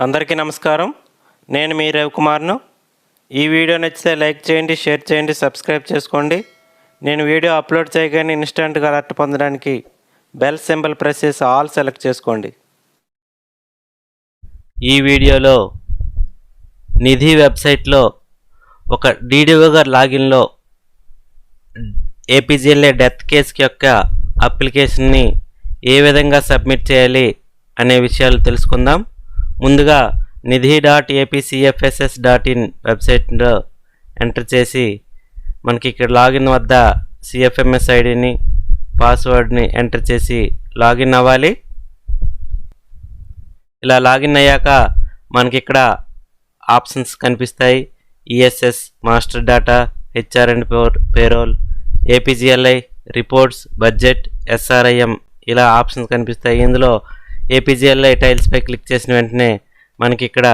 అందరికీ నమస్కారం. నేను మీ రవికుమార్ను. ఈ వీడియో నచ్చితే లైక్ చేయండి, షేర్ చేయండి, సబ్స్క్రైబ్ చేసుకోండి. నేను వీడియో అప్లోడ్ చేయగానే ఇన్స్టెంట్గా అలర్ట్ పొందడానికి బెల్ సింబల్ ప్రెస్ చేసి ఆల్ సెలెక్ట్ చేసుకోండి. ఈ వీడియోలో నిధి వెబ్సైట్లో ఒక డీడీఓ గారి లాగిన్లో ఏపీజీఎల్ఏ డెత్ కేసు యొక్క అప్లికేషన్ని ఏ విధంగా సబ్మిట్ చేయాలి అనే విషయాలు తెలుసుకుందాం. ముందుగా nidhi.apcfss.in వెబ్సైట్లో ఎంటర్ చేసి మనకి ఇక్కడ లాగిన్ వద్ద సిఎఫ్ఎంఎస్ ఐడిని పాస్వర్డ్ని ఎంటర్ చేసి లాగిన్ అవ్వాలి. ఇలా లాగిన్ అయ్యాక మనకి ఇక్కడ ఆప్షన్స్ కనిపిస్తాయి. ESS, master data, HR and payroll, APGLI, reports, budget, SRIM ఇలా ఆప్షన్స్ కనిపిస్తాయి. ఇందులో ఏపీజీఎల్ఐ టైల్స్పై క్లిక్ చేసిన వెంటనే మనకి ఇక్కడ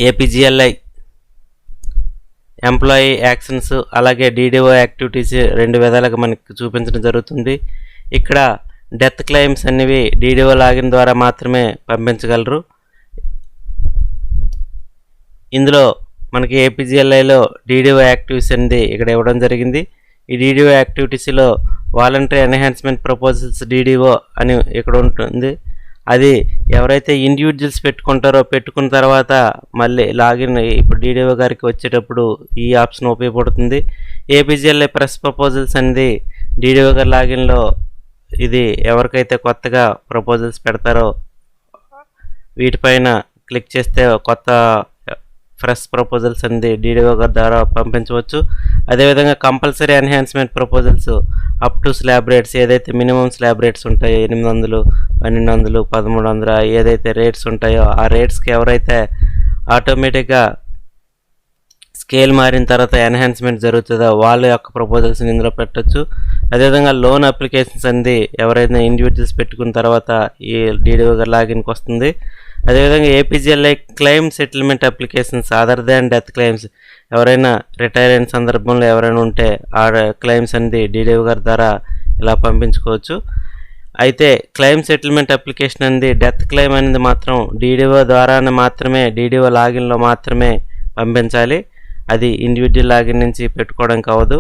ఏపీజీఎల్ఐ ఎంప్లాయీ యాక్షన్స్ అలాగే డీడీఓ యాక్టివిటీస్ రెండు విధాలుగా మనకి చూపించడం జరుగుతుంది. ఇక్కడ డెత్ క్లెయిమ్స్ అనేవి డీడీఓ లాగిన్ ద్వారా మాత్రమే పంపించగలరు. ఇందులో మనకి ఏపీజీఎల్ఐలో డీడీఓ యాక్టివిటీస్ అనేది ఇక్కడ ఇవ్వడం జరిగింది. ఈ డీడీఓ యాక్టివిటీస్లో వాలంటరీ ఎన్హాన్స్మెంట్ ప్రపోజల్స్ డీడీఓ అని ఇక్కడ ఉంటుంది. అది ఎవరైతే ఇండివిజువల్స్ పెట్టుకున్న తర్వాత మళ్ళీ లాగిన్ ఇప్పుడు డీడీఓ గారికి వచ్చేటప్పుడు ఈ ఆప్షన్ ఉపయోగపడుతుంది. ఏపీజీఎల్ఐ ప్రెస్ ప్రపోజల్స్ అనేది డీడీఓ గారి లాగిన్లో ఇది ఎవరికైతే కొత్తగా ప్రపోజల్స్ పెడతారో వీటిపైన క్లిక్ చేస్తే కొత్త ఫ్రెష్ ప్రపోజల్స్ అనేది డీడీఓ గారి ద్వారా పంపించవచ్చు. అదేవిధంగా compulsory enhancement proposals up to slab rates ఏదైతే మినిమం స్లాబ్ రేట్స్ ఉంటాయో 800, 1200, 1300 ఏదైతే రేట్స్ ఉంటాయో ఆ రేట్స్కి ఎవరైతే ఆటోమేటిక్గా స్కేల్ మారిన తర్వాత ఎన్హాన్స్మెంట్ జరుగుతుందో వాళ్ళ యొక్క ప్రపోజల్స్ని ఇందులో పెట్టచ్చు. అదేవిధంగా లోన్ అప్లికేషన్స్ అనేది ఎవరైనా ఇండివిజువల్స్ పెట్టుకున్న తర్వాత ఈ డీడీఓ గారి లాగిన్కి వస్తుంది. అదేవిధంగా APGLI claim settlement applications other than death claims ఎవరైనా రిటైర్ అయిన సందర్భంలో ఎవరైనా ఉంటే ఆ క్లెయిమ్స్ అనేది డీడీఓ గారి ద్వారా ఇలా పంపించుకోవచ్చు. అయితే క్లెయిమ్ సెటిల్మెంట్ అప్లికేషన్ అనేది డెత్ క్లెయిమ్ అనేది మాత్రం డీడీఓ ద్వారానే మాత్రమే డీడీఓ లాగిన్లో మాత్రమే పంపించాలి. అది ఇండివిజువల్ లాగిన్ నుంచి పెట్టుకోవడానికి అవ్వదు.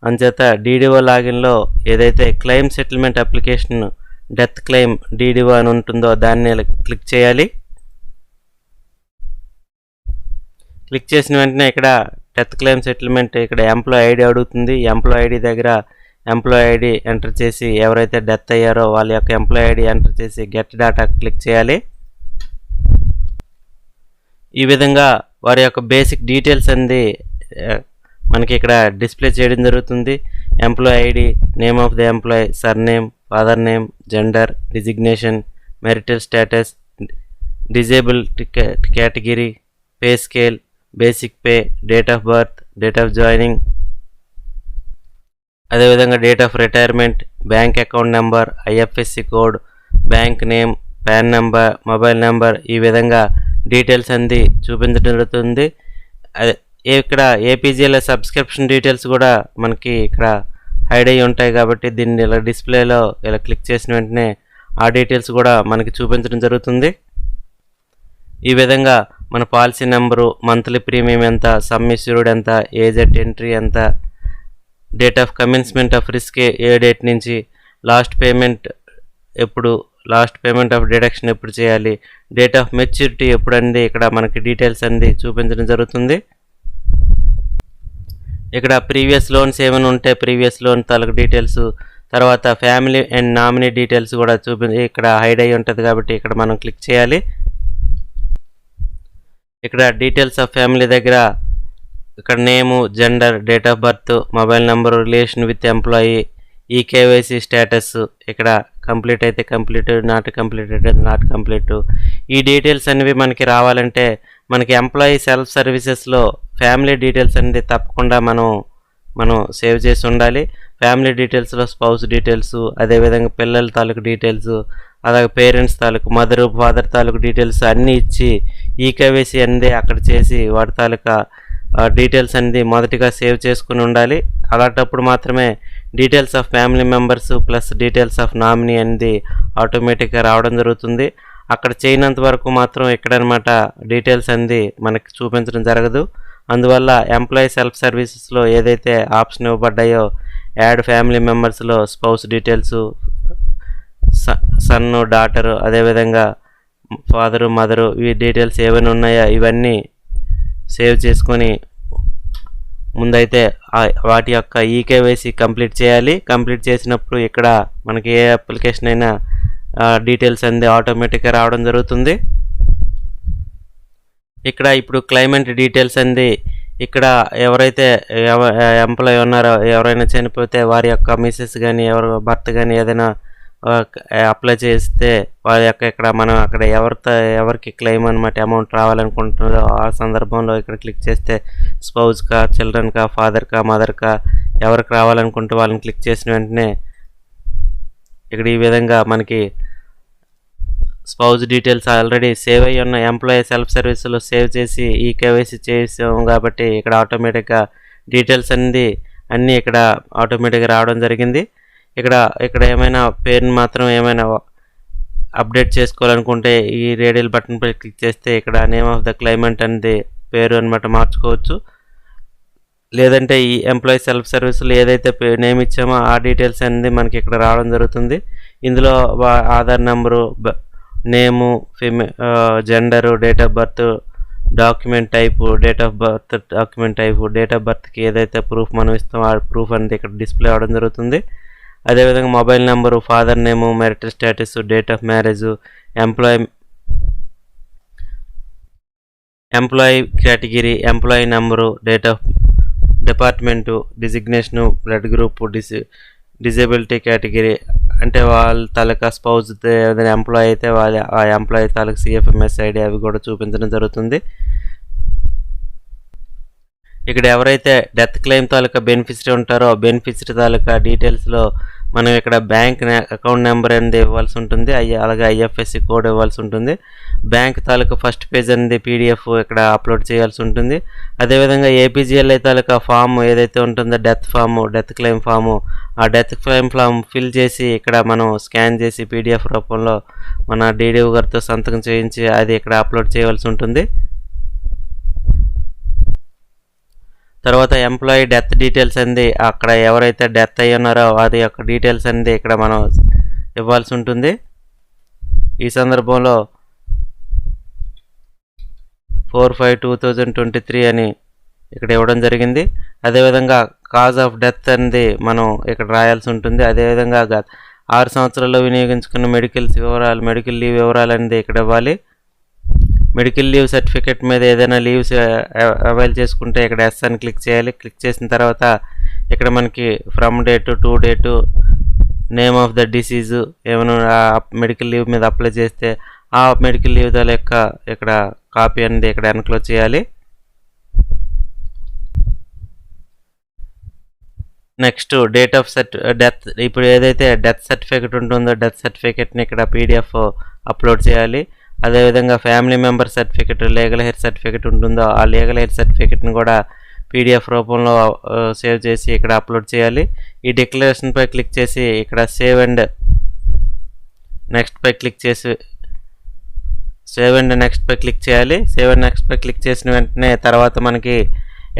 అంచేత డీడీఓ లాగిన్లో ఏదైతే claim settlement application death claim DDO అని ఉంటుందో దాన్ని క్లిక్ చేయాలి. క్లిక్ చేసిన వెంటనే ఇక్కడ డెత్ క్లెయిమ్ సెటిల్మెంట్ ఇక్కడ ఎంప్లాయీ ఐడి అడుగుతుంది. ఎంప్లాయీ ఐడి దగ్గర ఎంప్లాయీ ఐడి ఎంటర్ చేసి ఎవరైతే డెత్ అయ్యారో వాళ్ళ యొక్క ఎంప్లాయీ ఐడి ఎంటర్ చేసి గెట్ డేటా క్లిక్ చేయాలి. ఈ విధంగా వారి యొక్క బేసిక్ డీటెయిల్స్ అనేది మనకి ఇక్కడ డిస్ప్లే చేయడం జరుగుతుంది. Employee ID, name of the employee, surname, father name, gender, designation, marital status, disable category, pay scale, basic pay, date of birth, date of joining, అదేవిధంగా date of retirement, bank account number, IFSC code, bank name, PAN number, mobile number ఈ విధంగా details అనేది చూపించడం జరుగుతుంది. అదే ఇక్కడ APGLI subscription details కూడా మనకి ఇక్కడ హైడ్ అయ్యి ఉంటాయి కాబట్టి దీన్ని ఇలా డిస్ప్లేలో ఇలా క్లిక్ చేసిన వెంటనే ఆ డీటెయిల్స్ కూడా మనకి చూపించడం జరుగుతుంది. ఈ విధంగా మన పాలసీ నెంబరు, మంత్లీ ప్రీమియం ఎంత, సమ్ ఇష్యూడ్ ఎంత, ఏజ్ అట్ ఎంట్రీ ఎంత, date of commencement of risk A date నుంచి, లాస్ట్ పేమెంట్ ఎప్పుడు, లాస్ట్ పేమెంట్ ఆఫ్ డిడక్షన్ ఎప్పుడు చేయాలి, డేట్ ఆఫ్ మెచ్యూరిటీ ఎప్పుడు అనేది ఇక్కడ మనకి డీటెయిల్స్ అనేది చూపించడం జరుగుతుంది. ఇక్కడ ప్రీవియస్ లోన్స్ ఏమైనా ఉంటే ప్రీవియస్ లోన్ తాలూకు డీటెయిల్స్, తర్వాత ఫ్యామిలీ అండ్ నామినీ డీటెయిల్స్ కూడా ఇక్కడ హైడ్ అయ్యి ఉంటుంది కాబట్టి ఇక్కడ మనం క్లిక్ చేయాలి. ఇక్కడ డీటెయిల్స్ ఆఫ్ ఫ్యామిలీ దగ్గర ఇక్కడ name, gender, date of birth, mobile number, relation with employee, eKYC status ఇక్కడ కంప్లీట్ అయితే కంప్లీట్, నాట్ కంప్లీటెడ్ అయితే నాట్ కంప్లీట్. ఈ డీటెయిల్స్ అనేవి మనకి రావాలంటే మనకి ఎంప్లాయీ సెల్ఫ్ సర్వీసెస్లో ఫ్యామిలీ డీటెయిల్స్ అనేది తప్పకుండా మనం సేవ్ చేసి ఉండాలి. ఫ్యామిలీ డీటెయిల్స్లో స్పౌస్ డీటెయిల్స్, అదేవిధంగా పిల్లల తాలూకు డీటెయిల్స్, అలాగే పేరెంట్స్ తాలూకు మదర్ ఫాదర్ తాలూకు డీటెయిల్స్ అన్నీ ఇచ్చి ఈకేవైసీ అనేది అక్కడ చేసి వాటి తాలూకా డీటెయిల్స్ అనేది మొదటిగా సేవ్ చేసుకుని ఉండాలి. అలాంటప్పుడు మాత్రమే details of family members plus details of nominee అనేది ఆటోమేటిక్గా రావడం జరుగుతుంది. అక్కడ చేయనంత వరకు మాత్రం ఇక్కడ అనమాట డీటెయిల్స్ అంది మనకి చూపించడం జరగదు. అందువల్ల ఎంప్లాయీ సెల్ఫ్ సర్వీసెస్లో ఏదైతే ఆప్షన్ ఇవ్వబడ్డాయో యాడ్ ఫ్యామిలీ మెంబర్స్లో స్పౌస్ డీటెయిల్స్, సన్, డాటర్, అదేవిధంగా ఫాదరు, మదరు, ఈ డీటెయిల్స్ ఏమైనా ఉన్నాయో ఇవన్నీ సేవ్ చేసుకొని ముందైతే వాటి యొక్క ఈకేవైసీ కంప్లీట్ చేయాలి. కంప్లీట్ చేసినప్పుడు ఇక్కడ మనకి ఏ అప్లికేషన్ అయినా డీటెయిల్స్ అనేది ఆటోమేటిక్గా రావడం జరుగుతుంది. ఇక్కడ ఇప్పుడు క్లైమెంట్ డీటెయిల్స్ అనేది ఇక్కడ ఎవరైతే ఎంప్లాయీ ఉన్నారో ఎవరైనా చనిపోతే వారి యొక్క మిసెస్ కానీ భర్త కానీ ఏదైనా అప్లై చేస్తే వారి యొక్క ఇక్కడ మనం అక్కడ ఎవరికి క్లెయిమ్ అనమాట అమౌంట్ రావాలనుకుంటున్నారో ఆ సందర్భంలో ఇక్కడ క్లిక్ చేస్తే స్పౌజ్కా, చిల్డ్రన్కా, ఫాదర్కా, మదర్కా ఎవరికి రావాలనుకుంటే వాళ్ళని క్లిక్ చేసిన వెంటనే ఇక్కడ ఈ విధంగా మనకి స్పౌజ్ డీటెయిల్స్ ఆల్రెడీ సేవ్ అయ్యి ఉన్న ఎంప్లాయీ సెల్ఫ్ సర్వీస్లో సేవ్ చేసి ఈ కేవైసీ చేసాం కాబట్టి ఇక్కడ ఆటోమేటిక్గా డీటెయిల్స్ అన్నీ ఇక్కడ ఆటోమేటిక్గా రావడం జరిగింది. ఇక్కడ ఏమైనా పేరుని మాత్రం ఏమైనా అప్డేట్ చేసుకోవాలనుకుంటే ఈ రేడియల్ బటన్ పై క్లిక్ చేస్తే ఇక్కడ నేమ్ ఆఫ్ ద క్లైమెంట్ అనేది పేరు అనమాట మార్చుకోవచ్చు. లేదంటే ఈ ఎంప్లాయీ సెల్ఫ్ సర్వీస్లో ఏదైతే నేమ్ ఇచ్చామో ఆ డీటెయిల్స్ అనేది మనకి ఇక్కడ రావడం జరుగుతుంది. ఇందులో Aadhaar number, name, gender, date of birth, document type, date of birth, document type, date of బర్త్కి ఏదైతే ప్రూఫ్ మనం ఇస్తామో ఆ ప్రూఫ్ అనేది ఇక్కడ డిస్ప్లే అవ్వడం జరుగుతుంది. అదేవిధంగా mobile number, father name, marital status, date of marriage, employee category, employee number, date of department, designation, blood group, disability category అంటే వాళ్ళ తాలూకా స్పౌజ్ ఏదైనా ఎంప్లాయీ అయితే ఆ ఎంప్లాయీ తాలూకా CFMS ఐడి అవి కూడా చూపించడం జరుగుతుంది. ఇక్కడ ఎవరైతే డెత్ క్లెయిమ్ తాలూకా బెనిఫిషరీ ఉంటారో బెనిఫిషరీ తాలూకా డీటెయిల్స్లో మనం ఇక్కడ బ్యాంక్ అకౌంట్ నెంబర్ అనేది ఇవ్వాల్సి ఉంటుంది, అలాగే IFSC కోడ్ ఇవ్వాల్సి ఉంటుంది. బ్యాంక్ తాలూకా ఫస్ట్ పేజ్ అనేది PDF ఇక్కడ అప్లోడ్ చేయాల్సి ఉంటుంది. అదేవిధంగా APGLI తాలూకా ఫామ్ ఏదైతే ఉంటుందో డెత్ క్లెయిమ్ ఫాము, ఆ డెత్ క్లెయిమ్ ఫామ్ ఫిల్ చేసి ఇక్కడ మనం స్కాన్ చేసి PDF రూపంలో మన DDO గారితో సంతకం చేయించి అది ఇక్కడ అప్లోడ్ చేయవలసి ఉంటుంది. తర్వాత ఎంప్లాయీ డెత్ డీటెయిల్స్ అనేది అక్కడ ఎవరైతే డెత్ అయ్యి ఉన్నారో వారి యొక్క డీటెయిల్స్ అనేది ఇక్కడ మనం ఇవ్వాల్సి ఉంటుంది. ఈ సందర్భంలో 4/5/2023 అని ఇక్కడ ఇవ్వడం జరిగింది. అదేవిధంగా కాజ్ ఆఫ్ డెత్ అనేది మనం ఇక్కడ రాయాల్సి ఉంటుంది. అదేవిధంగా 6 సంవత్సరాల్లో వినియోగించుకున్న మెడికల్ లీవ్ వివరాలు అనేది ఇక్కడ ఇవ్వాలి. మెడికల్ లీవ్ సర్టిఫికేట్ మీద ఏదైనా లీవ్స్ అవైల్ చేసుకుంటే ఇక్కడ ఎస్ అని క్లిక్ చేయాలి. క్లిక్ చేసిన తర్వాత ఇక్కడ మనకి from date, to date, name of the disease ఏమైనా మెడికల్ లీవ్ మీద అప్లై చేస్తే ఆ మెడికల్ లీవ్ యొక్క ఇక్కడ కాపీ అనేది ఇక్కడ ఎన్క్లోజ్ చేయాలి. నెక్స్ట్ డేట్ ఆఫ్ డెత్, ఇప్పుడు ఏదైతే డెత్ సర్టిఫికేట్ ఉంటుందో డెత్ సర్టిఫికేట్ని ఇక్కడ PDF అప్లోడ్ చేయాలి. అదేవిధంగా family member certificate, legal heir certificate ఉంటుందో ఆ లీగల్ హెయిర్ సర్టిఫికేట్ని కూడా PDF రూపంలో సేవ్ చేసి ఇక్కడ అప్లోడ్ చేయాలి. ఈ డిక్లరేషన్పై క్లిక్ చేసి ఇక్కడ సేవ్ అండ్ నెక్స్ట్ పై క్లిక్ చేయాలి. సేవ్ అండ్ నెక్స్ట్ పై క్లిక్ చేసిన వెంటనే తర్వాత మనకి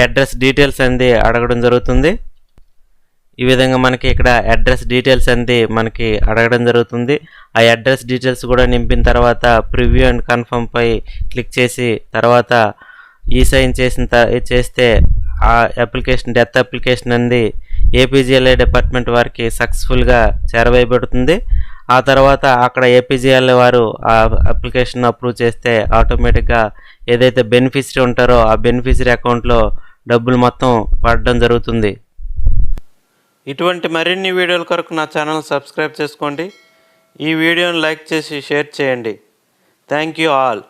అడ్రస్ డీటెయిల్స్ అనేది అడగడం జరుగుతుంది. ఈ విధంగా మనకి ఇక్కడ అడ్రస్ డీటెయిల్స్ అనేది మనకి అడగడం జరుగుతుంది. ఆ అడ్రస్ డీటెయిల్స్ కూడా నింపిన తర్వాత ప్రివ్యూ అండ్ కన్ఫర్మ్ పై క్లిక్ చేసి తర్వాత సైన్ చేస్తే ఆ డెత్ అప్లికేషన్ అనేది APGLI డిపార్ట్మెంట్ వారికి సక్సెస్ఫుల్గా చేరవేయబడుతుంది. ఆ తర్వాత అక్కడ APGLI వారు ఆ అప్లికేషన్ అప్రూవ్ చేస్తే ఆటోమేటిక్గా ఏదైతే బెనిఫిషరీ ఉంటారో ఆ బెనిఫిషరీ అకౌంట్లో డబ్బులు మొత్తం పడడం జరుగుతుంది. ఇటువంటి మరిన్ని వీడియోల కొరకు నా ఛానల్ సబ్స్క్రైబ్ చేసుకోండి. ఈ వీడియోని లైక్ చేసి షేర్ చేయండి. Thank you all.